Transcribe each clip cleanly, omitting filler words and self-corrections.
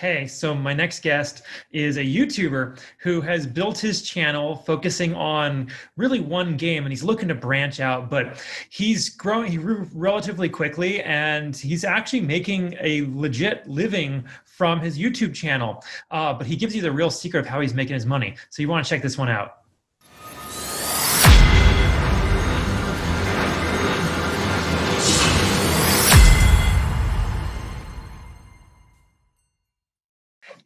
Hey, so my next guest is a YouTuber who has built his channel focusing on really one game and he's looking to branch out, but he's growing he grew relatively quickly and he's actually making a legit living from his YouTube channel. But he gives you the real secret of how he's making his money. So you want to check this one out.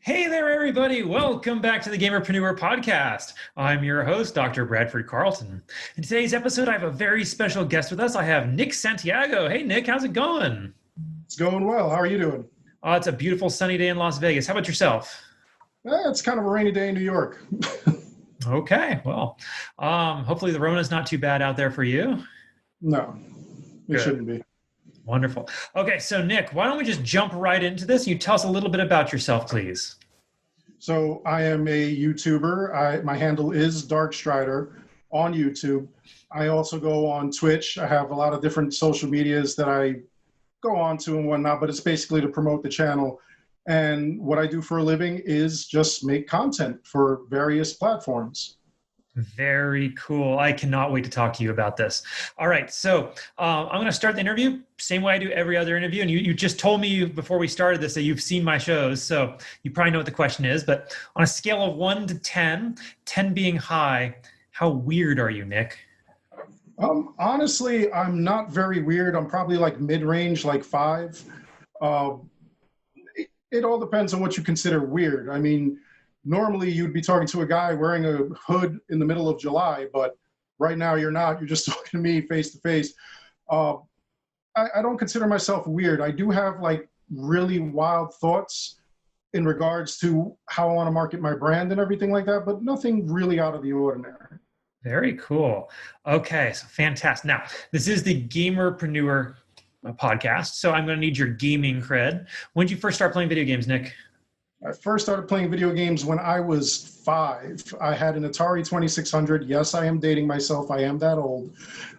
Hey there, everybody. Welcome back to the Gamerpreneur podcast. I'm your host, Dr. Bradford Carlton. In today's episode, I have a very special guest with us. I have Nick Santiago. Hey, Nick, how's it going? It's going well. How are you doing? It's a beautiful sunny day in Las Vegas. How about yourself? It's kind of a rainy day in New York. Okay, well, hopefully the Rona's not too bad out there for you. No, it shouldn't be. Wonderful. Okay, so Nick, why don't we just jump right into this? You tell us a little bit about yourself, please. So I am a YouTuber. My handle is DarkStrider on YouTube. I also go on Twitch. I have a lot of different social medias that I go on to and whatnot, but it's basically to promote the channel. And what I do for a living is just make content for various platforms. Very cool. I cannot wait to talk to you about this. All right. So I'm going to start the interview same way I do every other interview. And you just told me before we started this that you've seen my shows. So you probably know what the question is. But on a scale of 1 to 10, 10 being high, how weird are you, Nick? Honestly, I'm not very weird. I'm probably like mid-range, like 5. It all depends on what you consider weird. I mean, normally you'd be talking to a guy wearing a hood in the middle of July, but right now you're not. You're just talking to me face to face. I don't consider myself weird. I do have like really wild thoughts in regards to how I want to market my brand and everything like that, but nothing really out of the ordinary. Very cool. Okay, so fantastic. Now, this is the Gamerpreneur podcast, so I'm going to need your gaming cred. When did you first start playing video games, Nick? I first started playing video games when I was 5. I had an Atari 2600. Yes, I am dating myself. I am that old.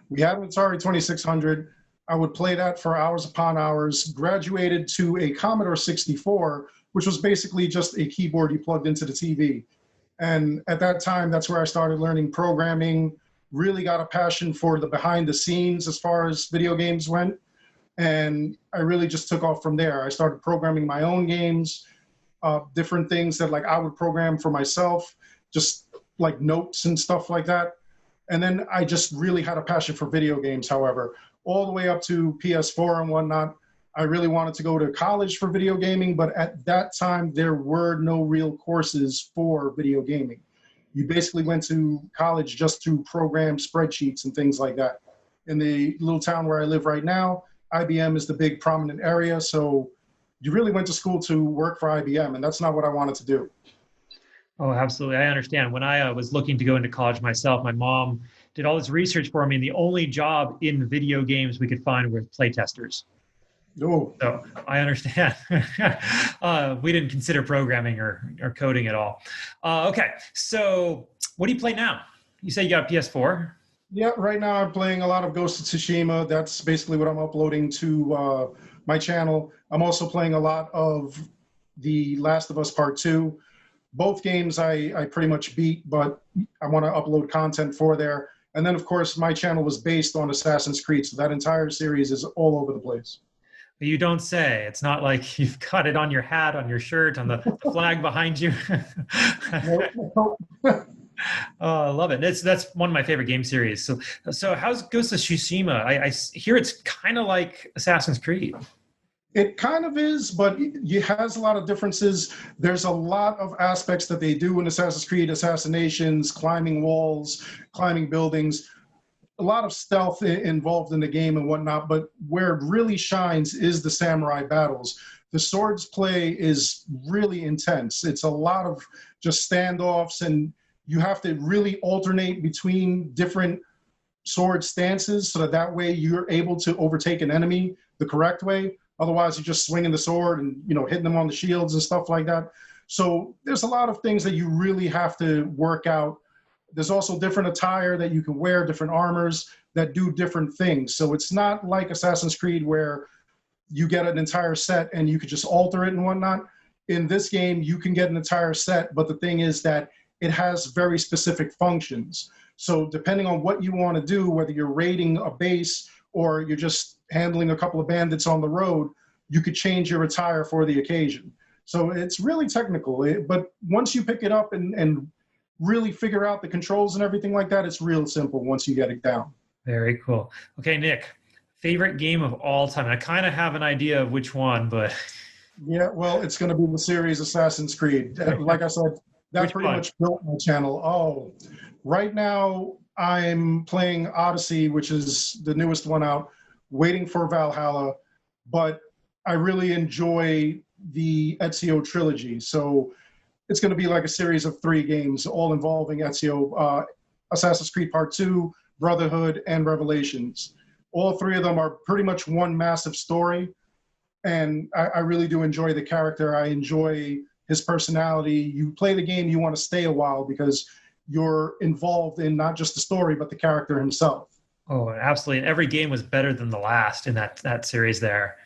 We had an Atari 2600. I would play that for hours upon hours, graduated to a Commodore 64, which was basically just a keyboard you plugged into the TV. And at that time, that's where I started learning programming, really got a passion for the behind the scenes as far as video games went. And I really just took off from there. I started programming my own games, different things that like I would program for myself, just like notes and stuff like that. And then I just really had a passion for video games, however, all the way up to PS4 and whatnot. I really wanted to go to college for video gaming, but at that time, there were no real courses for video gaming. You basically went to college just to program spreadsheets and things like that. In the little town where I live right now, IBM is the big prominent area, so you really went to school to work for IBM, and that's not what I wanted to do. Oh, absolutely. I understand. When I was looking to go into college myself, my mom did all this research for me, and the only job in video games we could find were playtesters. Oh. So I understand. We didn't consider programming or coding at all. Okay, so what do you play now? You say you got a PS4? Yeah, right now I'm playing a lot of Ghost of Tsushima. That's basically what I'm uploading to my channel. I'm also playing a lot of The Last of Us Part 2. Both games I pretty much beat, but I want to upload content for there. And then, of course, my channel was based on Assassin's Creed, so that entire series is all over the place. You don't say. It's not like you've got it on your hat, on your shirt, on the flag behind you. Oh, I love it. That's one of my favorite game series. So how's Ghost of Tsushima? I hear it's kind of like Assassin's Creed. It kind of is, but it has a lot of differences. There's a lot of aspects that they do in Assassin's Creed, assassinations, climbing walls, climbing buildings, a lot of stealth involved in the game and whatnot, but where it really shines is the samurai battles. The swords play is really intense. It's a lot of just standoffs, and you have to really alternate between different sword stances so that way you're able to overtake an enemy the correct way. Otherwise, you're just swinging the sword and, hitting them on the shields and stuff like that. So there's a lot of things that you really have to work out. There's also different attire that you can wear, different armors that do different things. So it's not like Assassin's Creed where you get an entire set and you could just alter it and whatnot. in this game, you can get an entire set, but the thing is that it has very specific functions. So depending on what you want to do, whether you're raiding a base or you're just handling a couple of bandits on the road, you could change your attire for the occasion. So it's really technical, but once you pick it up and really figure out the controls and everything like that, it's real simple once you get it down. Very cool. Okay, Nick, favorite game of all time. I kind of have an idea of which one, but yeah, well, it's going to be the series Assassin's Creed. Like I said, that pretty much built my channel. Oh, right now I'm playing Odyssey, which is the newest one out, waiting for Valhalla, but I really enjoy the Ezio trilogy. So it's going to be like a series of 3 games, all involving Ezio, Assassin's Creed Part 2, Brotherhood, and Revelations. All 3 of them are pretty much one massive story. And I really do enjoy the character. I enjoy his personality. You play the game, you want to stay a while because you're involved in not just the story, but the character himself. Oh, absolutely. And every game was better than the last in that series there.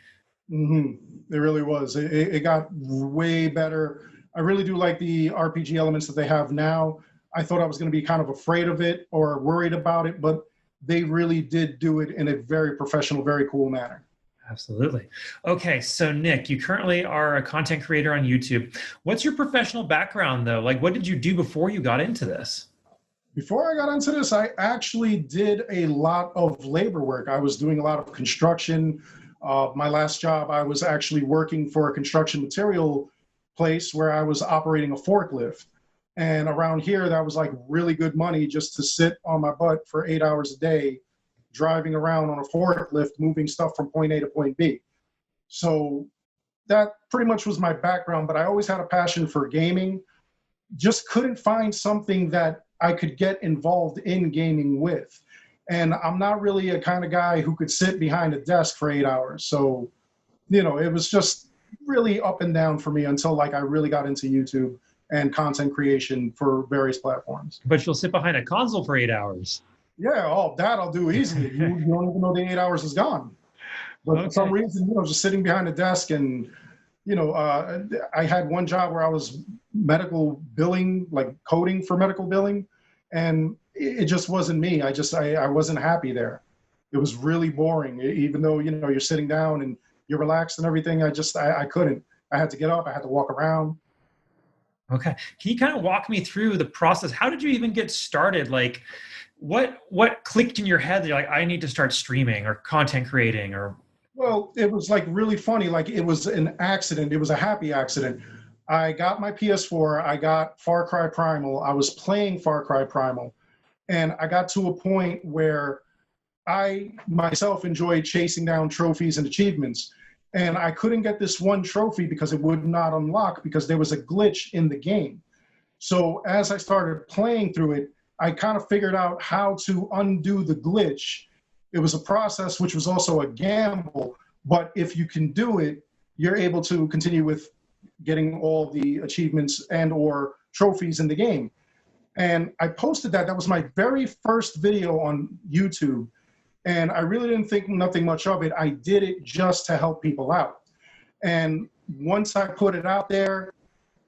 Mm-hmm. It really was. It got way better. I really do like the RPG elements that they have now. I thought I was going to be kind of afraid of it or worried about it, but they really did do it in a very professional, very cool manner. Absolutely. Okay, so Nick, you currently are a content creator on YouTube. What's your professional background, though? Like, what did you do before you got into this? Before I got into this, I actually did a lot of labor work. I was doing a lot of construction. My last job, I was actually working for a construction material place where I was operating a forklift. And around here, that was like really good money just to sit on my butt for 8 hours a day, driving around on a forklift, moving stuff from point A to point B. So that pretty much was my background, but I always had a passion for gaming. Just couldn't find something that I could get involved in gaming with. And I'm not really a kind of guy who could sit behind a desk for 8 hours. So, you know, it was just really up and down for me until like I really got into YouTube and content creation for various platforms. But you'll sit behind a console for 8 hours. Yeah, all that I'll do easily. You don't even know the 8 hours is gone. But okay. For some reason, you know, just sitting behind a desk and, you know, I had one job where I was medical billing, like coding for medical billing, and it just wasn't me. I wasn't happy there. It was really boring. Even though, you know, you're sitting down and you're relaxed and everything, I couldn't. I had to get up. I had to walk around. Okay. Can you kind of walk me through the process? How did you even get started? Like, what clicked in your head that you're like, I need to start streaming or content creating? Or well, it was like really funny. Like it was an accident. It was a happy accident. I got my PS4. I got Far Cry Primal. I was playing Far Cry Primal, and I got to a point where I myself enjoyed chasing down trophies and achievements. And I couldn't get this one trophy because it would not unlock because there was a glitch in the game. So as I started playing through it, I kind of figured out how to undo the glitch. It was a process which was also a gamble, but if you can do it, you're able to continue with getting all the achievements and or trophies in the game. And I posted that. That was my very first video on YouTube. And I really didn't think nothing much of it. I did it just to help people out. And once I put it out there,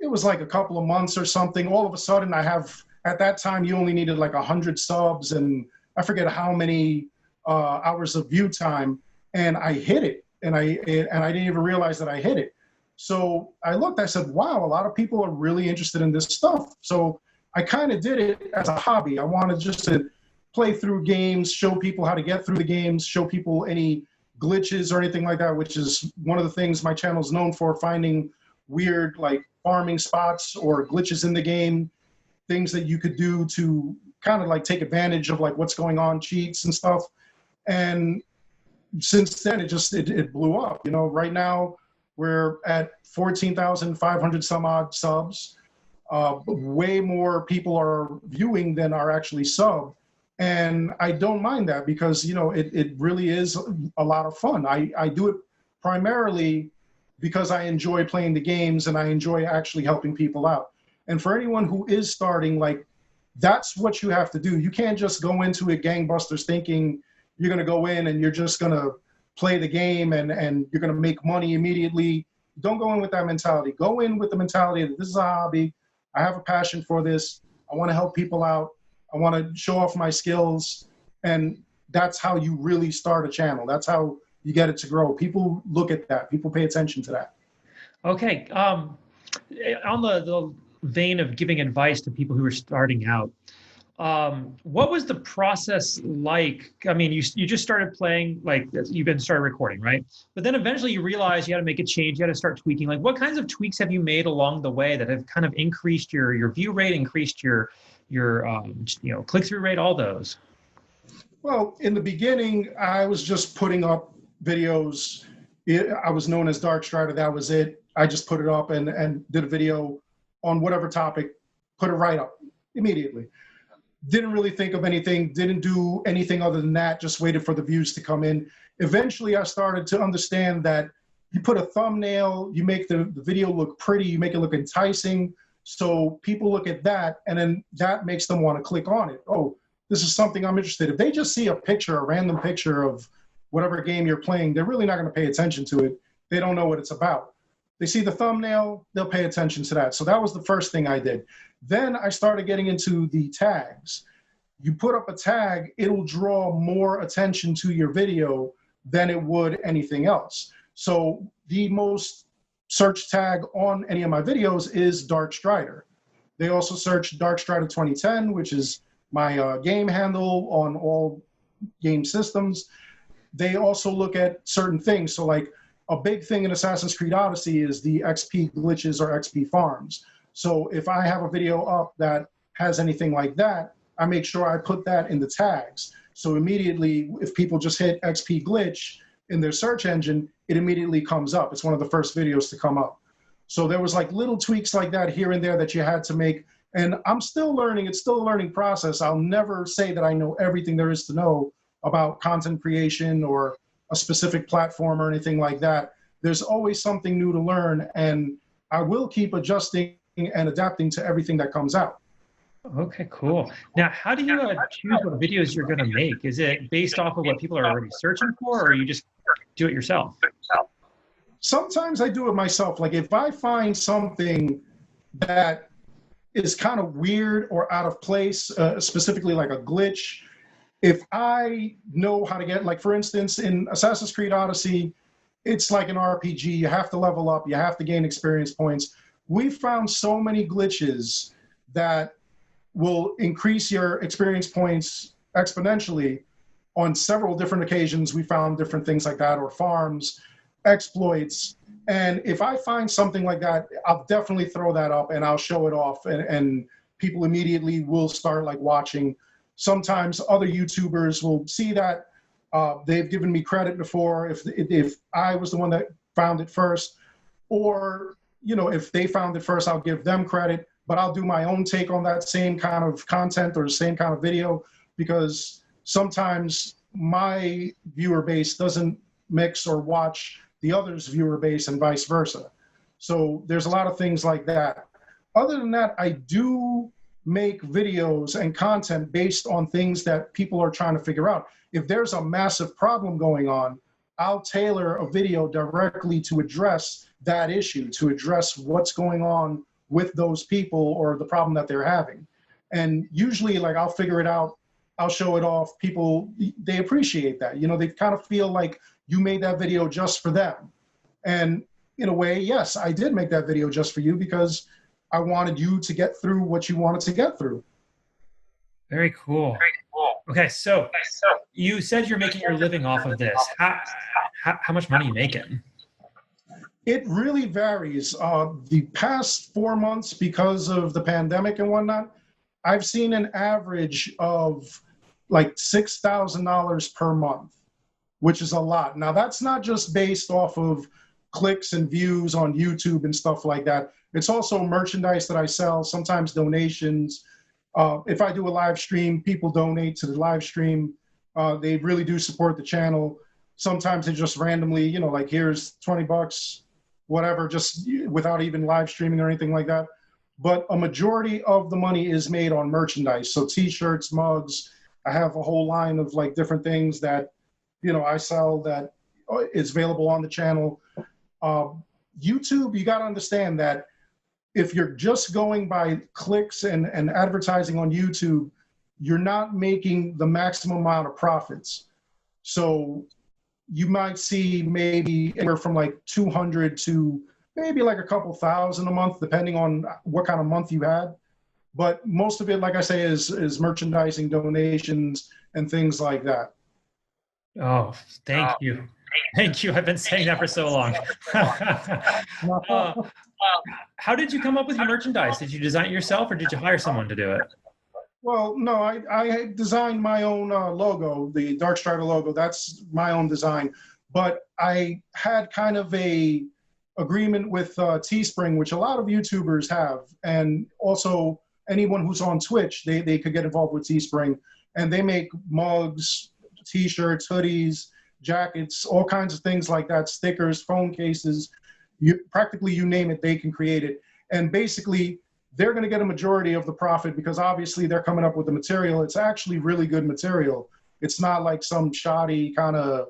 it was like a couple of months or something. All of a sudden I have, at that time, you only needed like 100 subs and I forget how many hours of view time. And I hit it. And I didn't even realize that I hit it. So I looked, I said, wow, a lot of people are really interested in this stuff. So I kind of did it as a hobby. I wanted just to play through games, show people how to get through the games, show people any glitches or anything like that, which is one of the things my channel is known for, finding weird like farming spots or glitches in the game, things that you could do to kind of like take advantage of like what's going on, cheats and stuff. And since then, it blew up. You know, right now we're at 14,500 some odd subs. Way more people are viewing than are actually subbed. And I don't mind that because, you know, it really is a lot of fun. I do it primarily because I enjoy playing the games and I enjoy actually helping people out. And for anyone who is starting, like, that's what you have to do. You can't just go into it gangbusters thinking you're going to go in and you're just going to play the game and you're going to make money immediately. don't go in with that mentality. Go in with the mentality that this is a hobby. I have a passion for this. I want to help people out. I want to show off my skills. And that's how you really start a channel. That's how you get it to grow. People look at that. People pay attention to that. Okay. On the vein of giving advice to people who are starting out, what was the process like? I mean, you just started playing, like you've been started recording, right? But then eventually you realized you had to make a change. You had to start tweaking. Like, what kinds of tweaks have you made along the way that have kind of increased your view rate, increased your click-through rate, all those? Well, in the beginning, I was just putting up videos. I was known as DarkStrider. That was it. I just put it up and did a video on whatever topic, put it right up immediately. Didn't really think of anything, didn't do anything other than that, just waited for the views to come in. Eventually, I started to understand that you put a thumbnail, you make the video look pretty, you make it look enticing, so people look at that, and then that makes them want to click on it. Oh, this is something I'm interested in. If they just see a picture, a random picture of whatever game you're playing, they're really not going to pay attention to it. They don't know what it's about. They see the thumbnail, they'll pay attention to that. So that was the first thing I did. Then I started getting into the tags. You put up a tag, it'll draw more attention to your video than it would anything else. So the most search tag on any of my videos is DarkStrider. They also search DarkStrider 2010, which is my game handle on all game systems. They also look at certain things. So like a big thing in Assassin's Creed Odyssey is the XP glitches or XP farms. So if I have a video up that has anything like that, I make sure I put that in the tags. So immediately, if people just hit XP glitch in their search engine, it immediately comes up. It's one of the first videos to come up. So there was like little tweaks like that here and there that you had to make. And I'm still learning. It's still a learning process. I'll never say that I know everything there is to know about content creation or a specific platform or anything like that. There's always something new to learn, and I will keep adjusting and adapting to everything that comes out. Okay, cool. Now, how do you choose what videos you're going to make? Is it based off of what people are already searching for, or you just do it yourself? Sometimes I do it myself. Like if I find something that is kind of weird or out of place, specifically like a glitch, if I know how to get, like for instance, in Assassin's Creed Odyssey, it's like an RPG. You have to level up. You have to gain experience points. We found so many glitches that will increase your experience points exponentially. On several different occasions, we found different things like that, or farms, exploits. And if I find something like that, I'll definitely throw that up and I'll show it off, and people immediately will start like watching. Sometimes other YouTubers will see that. They've given me credit before if I was the one that found it first, or if they found it first, I'll give them credit, but I'll do my own take on that same kind of content or the same kind of video, because sometimes my viewer base doesn't mix or watch the other's viewer base and vice versa. So there's a lot of things like that. Other than that, I do make videos and content based on things that people are trying to figure out. If there's a massive problem going on, I'll tailor a video directly to address that issue, to address what's going on with those people or the problem that they're having. And usually, like, I'll figure it out, I'll show it off. People, they appreciate that. They kind of feel like you made that video just for them. And in a way, yes, I did make that video just for you, because I wanted you to get through what you wanted to get through. Very cool. Okay, so you said you're making your living off of this. How much money are you making? It really varies. The past 4 months, because of the pandemic and whatnot, I've seen an average of like $6,000 per month, which is a lot. Now, that's not just based off of clicks and views on YouTube and stuff like that. It's also merchandise that I sell, sometimes donations. If I do a live stream, people donate to the live stream. They really do support the channel. Sometimes they just randomly, like, here's 20 bucks, whatever, just without even live streaming or anything like that. But a majority of the money is made on merchandise. So t-shirts, mugs. I have a whole line of like different things that, I sell that is available on the channel. YouTube, you got to understand that if you're just going by clicks and advertising on YouTube, you're not making the maximum amount of profits. So you might see maybe anywhere from like 200 to maybe like a couple thousand a month, depending on what kind of month you had. But most of it, like I say, is merchandising, donations, and things like that. Oh, thank you. Thank you. I've been saying that for so long. How did you come up with your merchandise? Did you design it yourself or did you hire someone to do it? Well, no, I designed my own logo, the DarkStrider logo. That's my own design. But I had kind of a agreement with Teespring, which a lot of YouTubers have, and also anyone who's on Twitch, they could get involved with Teespring. And they make mugs, T-shirts, hoodies, jackets, all kinds of things like that, stickers, phone cases. Practically you name it, they can create it. And basically, they're going to get a majority of the profit because obviously they're coming up with the material. It's actually really good material. It's not like some shoddy kind of,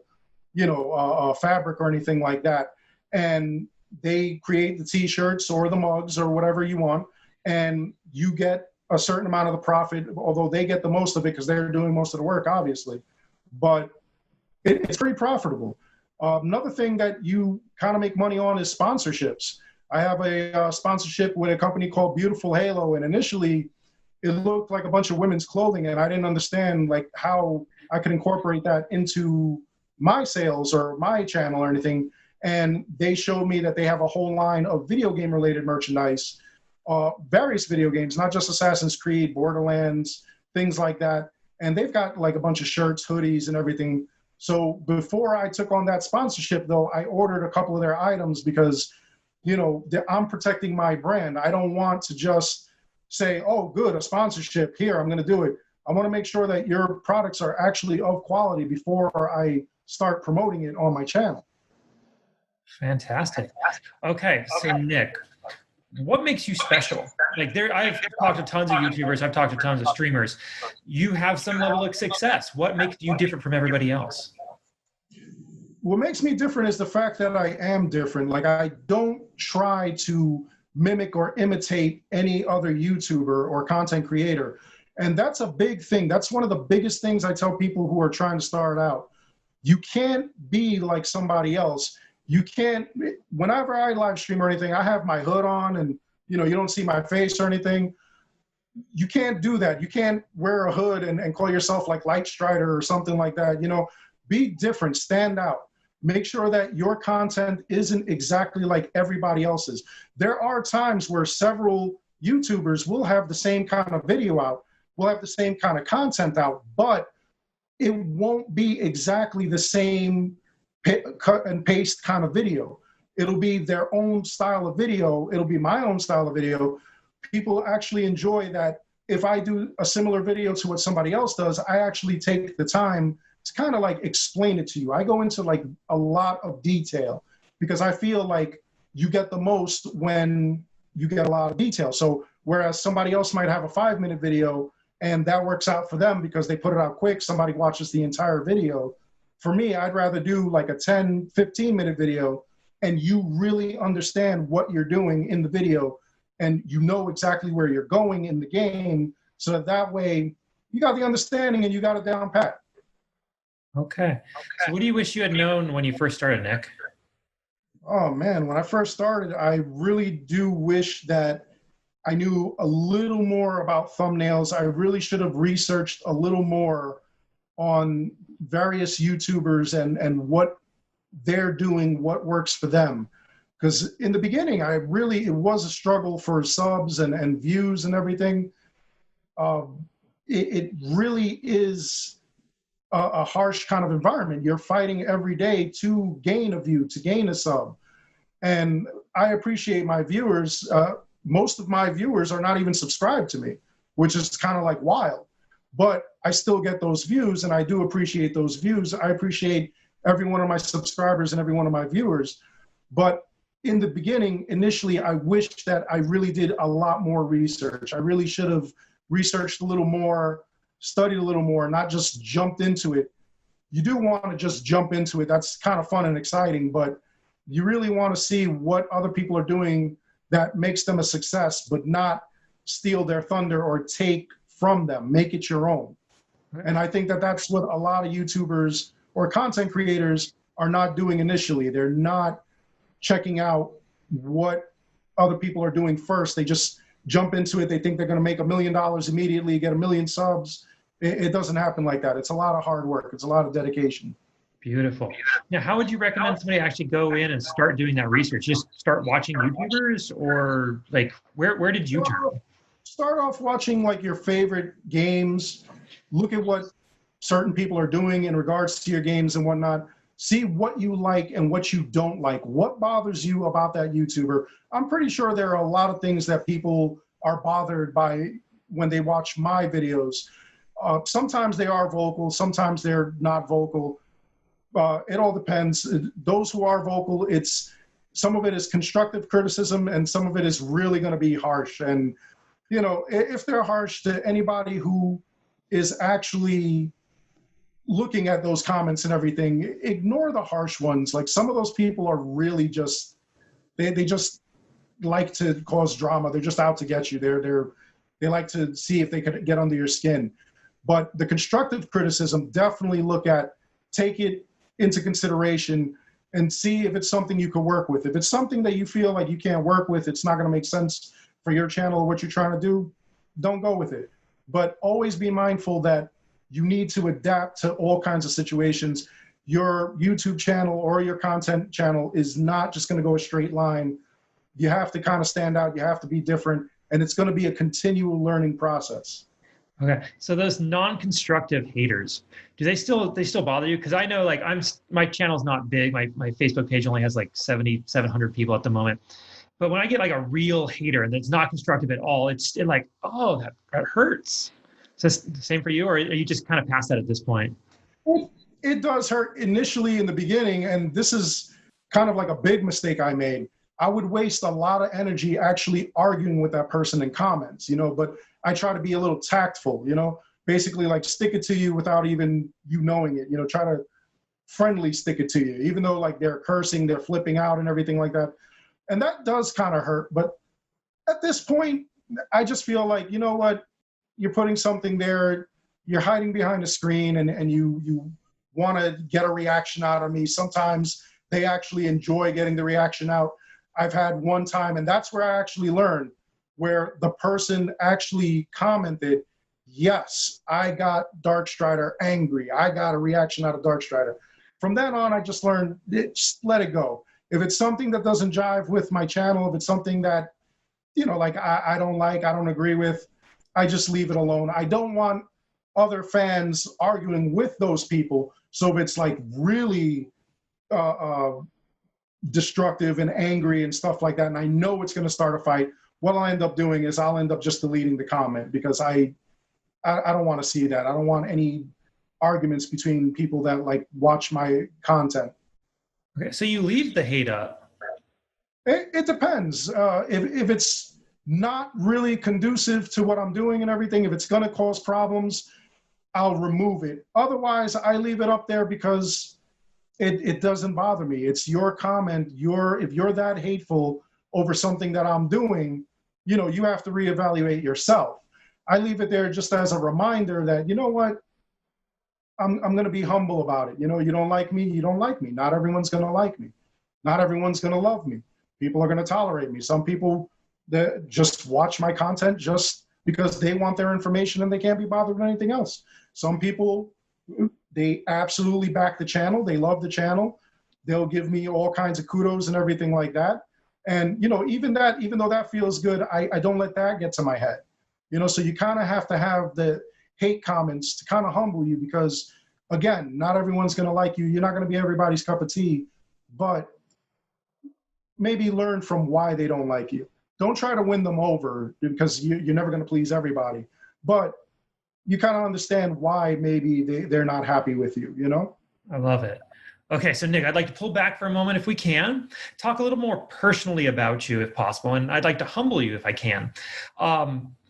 fabric or anything like that. And they create the T-shirts or the mugs or whatever you want, and you get a certain amount of the profit, although they get the most of it because they're doing most of the work, obviously. But it's pretty profitable. Another thing that you kind of make money on is sponsorships. I have a sponsorship with a company called Beautiful Halo, and initially it looked like a bunch of women's clothing, and I didn't understand like how I could incorporate that into my sales or my channel or anything. And they showed me that they have a whole line of video game related merchandise, various video games, not just Assassin's Creed, Borderlands, things like that. And they've got like a bunch of shirts, hoodies, and everything. So before I took on that sponsorship, though, I ordered a couple of their items because I'm protecting my brand. I don't want to just say, oh, good, a sponsorship, here, I'm going to do it. I want to make sure that your products are actually of quality before I start promoting it on my channel. Fantastic. Okay, so Nick, what makes you special? Like I've talked to tons of YouTubers, I've talked to tons of streamers. You have some level of success. What makes you different from everybody else? What makes me different is the fact that I am different. Like I don't try to mimic or imitate any other YouTuber or content creator. And that's a big thing. That's one of the biggest things I tell people who are trying to start out. You can't be like somebody else. You can't, whenever I live stream or anything, I have my hood on and you don't see my face or anything. You can't do that. You can't wear a hood and call yourself like DarkStrider or something like that. Be different, stand out. Make sure that your content isn't exactly like everybody else's. There are times where several YouTubers will have the same kind of video out, will have the same kind of content out, but it won't be exactly the same cut and paste kind of video. It'll be their own style of video. It'll be my own style of video. People actually enjoy that. If I do a similar video to what somebody else does, I actually take the time to kind of like explain it to you. I go into like a lot of detail because I feel like you get the most when you get a lot of detail. So whereas somebody else might have a 5-minute video and that works out for them because they put it out quick, somebody watches the entire video. For me, I'd rather do like a 10, 15-minute video and you really understand what you're doing in the video and you know exactly where you're going in the game, so that way you got the understanding and you got it down pat. Okay. So what do you wish you had known when you first started, Nick? Oh man, when I first started, I really do wish that I knew a little more about thumbnails. I really should have researched a little more on various YouTubers and what they're doing, what works for them. Because in the beginning, it was a struggle for subs and views and everything. It really is a harsh kind of environment. You're fighting every day to gain a view, to gain a sub. And I appreciate my viewers. Most of my viewers are not even subscribed to me, which is kind of like wild. But I still get those views, and I do appreciate those views. I appreciate every one of my subscribers and every one of my viewers. But in the beginning, initially, I wished that I really did a lot more research. I really should have researched a little more, studied a little more, not just jumped into it. You do want to just jump into it. That's kind of fun and exciting, but You really want to see what other people are doing that makes them a success, but not steal their thunder or take from them. Make it your own. Right. And I think that that's what a lot of YouTubers or content creators are not doing initially. They're not checking out what other people are doing first. They just jump into it. They think they're going to make $1 million immediately, get 1 million subs. It doesn't happen like that. It's a lot of hard work. It's a lot of dedication. Beautiful. Now, how would you recommend somebody actually go in and start doing that research? Just start watching YouTubers, or like where did you turn? Start off watching like your favorite games. Look at what certain people are doing in regards to your games and whatnot. See what you like and what you don't like. What bothers you about that YouTuber? I'm pretty sure there are a lot of things that people are bothered by when they watch my videos. Sometimes they are vocal, sometimes they're not vocal. It all depends. Those who are vocal, some of it is constructive criticism and some of it is really going to be harsh. And, you know, if they're harsh to anybody who is actually looking at those comments and everything, ignore the harsh ones. Like, some of those people are really just, they just like to cause drama. They're just out to get you. They like to see if they could get under your skin. But the constructive criticism, definitely take it into consideration and see if it's something you could work with. If it's something that you feel like you can't work with, it's not going to make sense for your channel or what you're trying to do, don't go with it. But always be mindful that you need to adapt to all kinds of situations. Your YouTube channel or your content channel is not just going to go a straight line. You have to kind of stand out. You have to be different. And it's going to be a continual learning process. Okay, so those non-constructive haters, do they still bother you? Because I know, like, my channel's not big. My Facebook page only has like 700 people at the moment. But when I get like a real hater and it's not constructive at all, it's like, oh, that hurts. So it's the same for you, or are you just kind of past that at this point? It does hurt initially in the beginning, and this is kind of like a big mistake I made. I would waste a lot of energy actually arguing with that person in comments, you know, but I try to be a little tactful, you know, basically like stick it to you without even you knowing it, you know, try to friendly stick it to you, even though like they're cursing, they're flipping out and everything like that. And that does kind of hurt. But at this point, I just feel like, you know what, you're putting something there, you're hiding behind a screen and you want to get a reaction out of me. Sometimes they actually enjoy getting the reaction out. I've had one time, and that's where I actually learned, where the person actually commented, yes, I got DarkStrider angry. I got a reaction out of DarkStrider. From then on, I just learned, just let it go. If it's something that doesn't jive with my channel, if it's something that, you know, like I don't like, I don't agree with, I just leave it alone. I don't want other fans arguing with those people. So if it's like really destructive and angry and stuff like that, and I know it's going to start a fight, what I'll end up doing is I'll end up just deleting the comment, because I don't want to see that. I don't want any arguments between people that like watch my content. Okay, so you leave the hate up. It depends. If it's not really conducive to what I'm doing and everything, if it's going to cause problems, I'll remove it. Otherwise, I leave it up there because it doesn't bother me. It's your comment. If you're that hateful over something that I'm doing, you know, you have to reevaluate yourself. I leave it there just as a reminder that, you know what, I'm going to be humble about it. You know, you don't like me, you don't like me. Not everyone's going to like me. Not everyone's going to love me. People are going to tolerate me. Some people that just watch my content just because they want their information and they can't be bothered with anything else. Some people, they absolutely back the channel. They love the channel. They'll give me all kinds of kudos and everything like that. And, you know, even though that feels good, I don't let that get to my head. You know, so you kind of have to have the hate comments to kind of humble you, because, again, not everyone's going to like you. You're not going to be everybody's cup of tea, but maybe learn from why they don't like you. Don't try to win them over, because you're never going to please everybody. But you kind of understand why maybe they're not happy with you, you know? I love it. Okay, so Nick, I'd like to pull back for a moment if we can, talk a little more personally about you if possible, and I'd like to humble you if I can.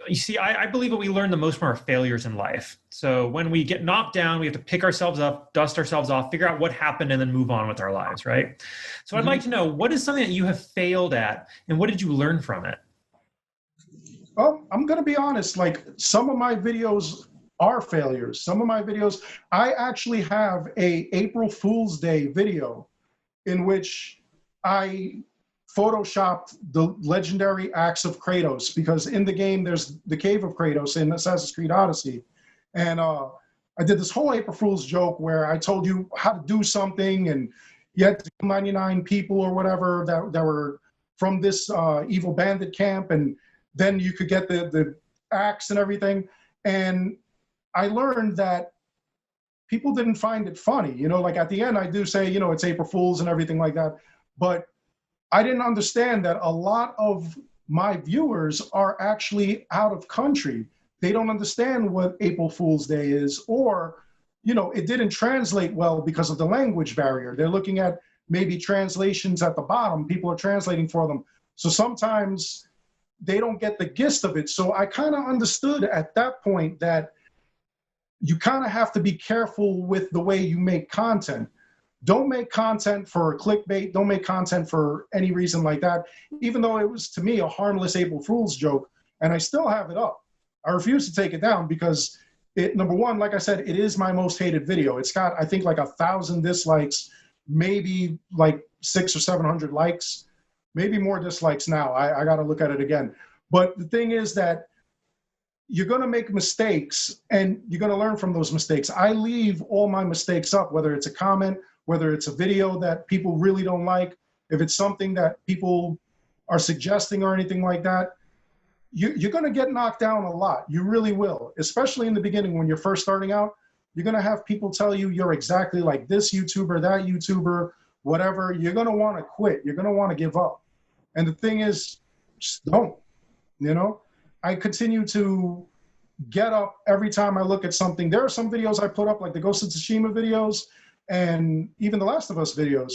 you see, I believe that we learn the most from our failures in life. So when we get knocked down, we have to pick ourselves up, dust ourselves off, figure out what happened, and then move on with our lives, right? So I'd like to know, what is something that you have failed at, and what did you learn from it? Well, I'm going to be honest, like some of my videos are failures. Some of my videos, I actually have a April Fool's Day video in which I photoshopped the legendary axe of Kratos, because in the game there's the cave of Kratos in Assassin's Creed Odyssey. And I did this whole April Fool's joke where I told you how to do something, and you had to kill 99 people or whatever that were from this evil bandit camp, and then you could get the axe and everything. And I learned that people didn't find it funny. You know, like at the end I do say, you know, it's April Fool's and everything like that, but I didn't understand that a lot of my viewers are actually out of country. They don't understand what April Fool's Day is, or, you know, it didn't translate well because of the language barrier. They're looking at maybe translations at the bottom. People are translating for them. So sometimes they don't get the gist of it. So I kind of understood at that point that you kind of have to be careful with the way you make content. Don't make content for clickbait. Don't make content for any reason like that. Even though it was, to me, a harmless April Fool's joke, and I still have it up. I refuse to take it down because it, number one, like I said, it is my most hated video. It's got, I think, like 1,000 dislikes, maybe like 600 or 700 likes, maybe more dislikes now. I got to look at it again. But the thing is that you're going to make mistakes and you're going to learn from those mistakes. I leave all my mistakes up, whether it's a comment, whether it's a video that people really don't like, if it's something that people are suggesting or anything like that, you're going to get knocked down a lot. You really will, especially in the beginning when you're first starting out. You're going to have people tell you you're exactly like this YouTuber, that YouTuber, whatever. You're going to want to quit. You're going to want to give up. And the thing is, just don't, you know? I continue to get up every time I look at something. There are some videos I put up, like the Ghost of Tsushima videos, and even the Last of Us videos.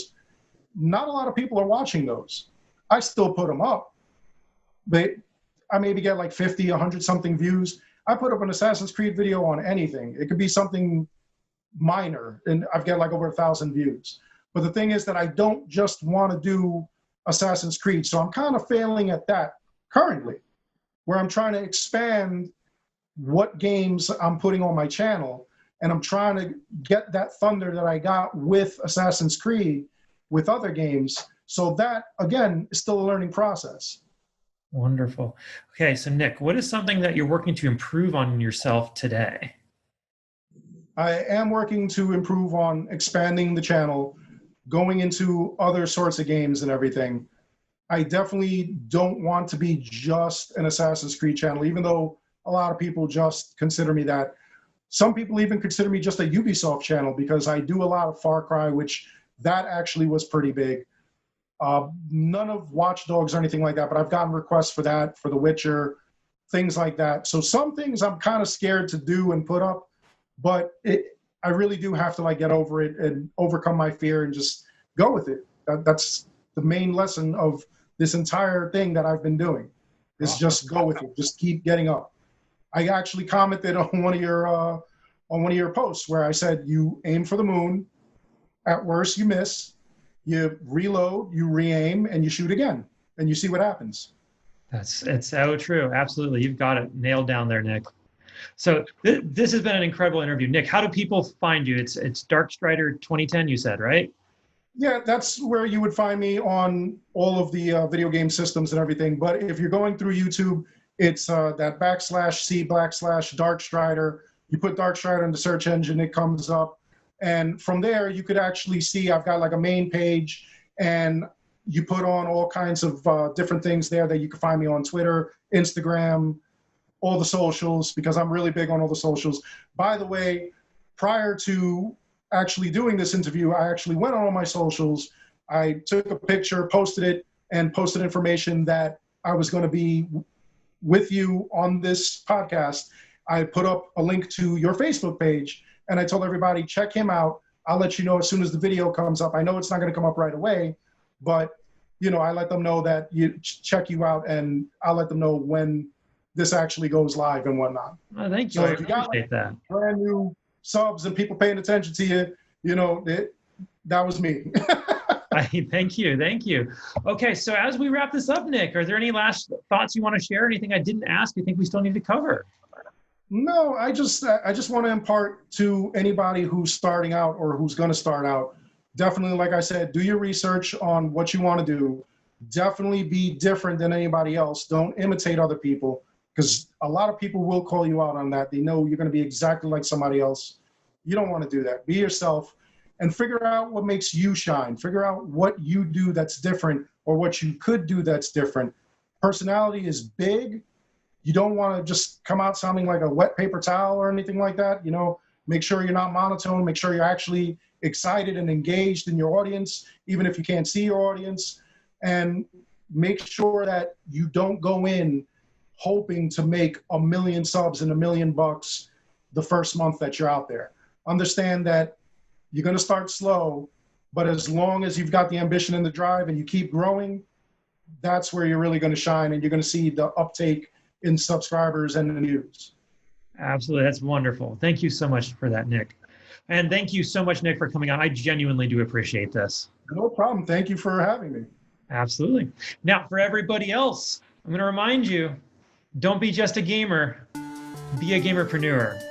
Not a lot of people are watching those. I still put them up, but I maybe get like 50, 100 something views. I put up an Assassin's Creed video on anything. It could be something minor, and I've got like over 1,000 views. But the thing is that I don't just want to do Assassin's Creed. So I'm kind of failing at that currently, where I'm trying to expand what games I'm putting on my channel. And I'm trying to get that thunder that I got with Assassin's Creed with other games. So that, again, is still a learning process. Wonderful. Okay, so Nick, what is something that you're working to improve on yourself today? I am working to improve on expanding the channel, going into other sorts of games and everything. I definitely don't want to be just an Assassin's Creed channel, even though a lot of people just consider me that. Some people even consider me just a Ubisoft channel because I do a lot of Far Cry, which that actually was pretty big. None of Watch Dogs or anything like that, but I've gotten requests for that, for The Witcher, things like that. So some things I'm kind of scared to do and put up, but I really do have to like get over it and overcome my fear and just go with it. That's the main lesson of this entire thing that I've been doing, is just go with it. Just keep getting up. I actually commented on one of your posts where I said, you aim for the moon, at worst you miss, you reload, you re-aim, and you shoot again, and you see what happens. It's so true. Absolutely. You've got it nailed down there, Nick. So this has been an incredible interview. Nick, how do people find you? It's DarkStrider 2010, you said, right? Yeah, that's where you would find me on all of the video game systems and everything. But if you're going through YouTube, it's that /C/DarkStrider. You put DarkStrider in the search engine, it comes up. And from there, you could actually see I've got like a main page, and you put on all kinds of different things there that you can find me on Twitter, Instagram, all the socials, because I'm really big on all the socials. By the way, prior to actually doing this interview, I actually went on all my socials. I took a picture, posted it, and posted information that I was going to be with you on this podcast. I put up a link to your Facebook page, and I told everybody, check him out. I'll let you know as soon as the video comes up. I know it's not going to come up right away, but you know, I let them know that you check you out, and I'll let them know when this actually goes live and whatnot. Oh, thank you. So I if you got appreciate that. brand new subs and people paying attention to you, you know, that was me. Thank you. Thank you. Okay, so as we wrap this up, Nick, are there any last thoughts you want to share? Anything I didn't ask you think we still need to cover? No, I just want to impart to anybody who's starting out or who's going to start out, definitely, like I said, do your research on what you want to do. Definitely be different than anybody else. Don't imitate other people, because a lot of people will call you out on that. They know you're going to be exactly like somebody else. You don't want to do that. Be yourself and figure out what makes you shine. Figure out what you do that's different, or what you could do that's different. Personality is big. You don't want to just come out sounding like a wet paper towel or anything like that. You know, make sure you're not monotone. Make sure you're actually excited and engaged in your audience, even if you can't see your audience. And make sure that you don't go in hoping to make 1 million subs and $1 million the first month that you're out there. Understand that you're going to start slow, but as long as you've got the ambition and the drive and you keep growing, that's where you're really going to shine, and you're going to see the uptake in subscribers and the views. Absolutely. That's wonderful. Thank you so much for that, Nick. And thank you so much, Nick, for coming on. I genuinely do appreciate this. No problem. Thank you for having me. Absolutely. Now, for everybody else, I'm going to remind you, don't be just a gamer, be a gamerpreneur.